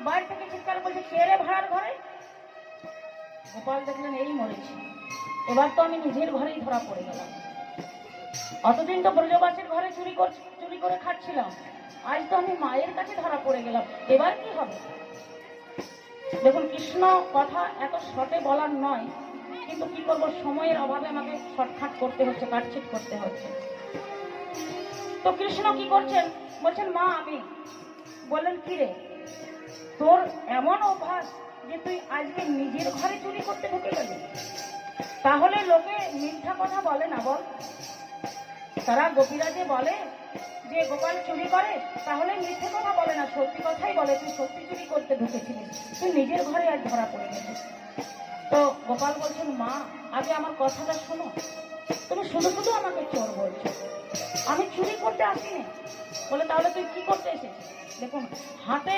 বাইরে থেকে চিৎকার করছে, কে রে ভাড়ার ঘরে? গোপাল দেখলেন এই মরেছি, এবার তো আমি নিজের ঘরেই ধরা পড়ে গেলাম। অতদিন তো ব্রজবাসীর ঘরে চুরি করে খাচ্ছিলাম, আজ তো আমি মায়ের কাছে ধরা পড়ে গেলাম, এবার কি হবে? দেখুন, কৃষ্ণ কথা এত শর্টে বলার নয়, কিন্তু কি করব, সময়ের অভাবে আমাকে শর্টকাট করতে হচ্ছে, কাটছিট করতে হচ্ছে। তো কৃষ্ণ কি করছেন, বলছেন মা আমি। বললেন কি রে, তোর এমন অভ্যাস যে তুই আজকে নিজের ঘরে চুরি করতে ঢুকে গেলি? তাহলে লোকে মিথ্যা কথা বলে না বল? তারা গোপীরা যে বলে যে গোপাল চুরি করে, তাহলে মিথ্যে কথা বলে না, সত্যি কথাই বলে, তুই সত্যি চুরি করতে ঢুকেছিলিস, তুই নিজের ঘরে আজ ধরা পড়ে গেছিস। তো গোপাল বলছেন মা আগে আমার কথাটা শোনো, তুমি শুধু শুধু আমাকে চোর বলছো, আমি চুরি করতে আসিনি। বলে তাহলে তুই কি করতে এসেছিস? দেখুন, হাতে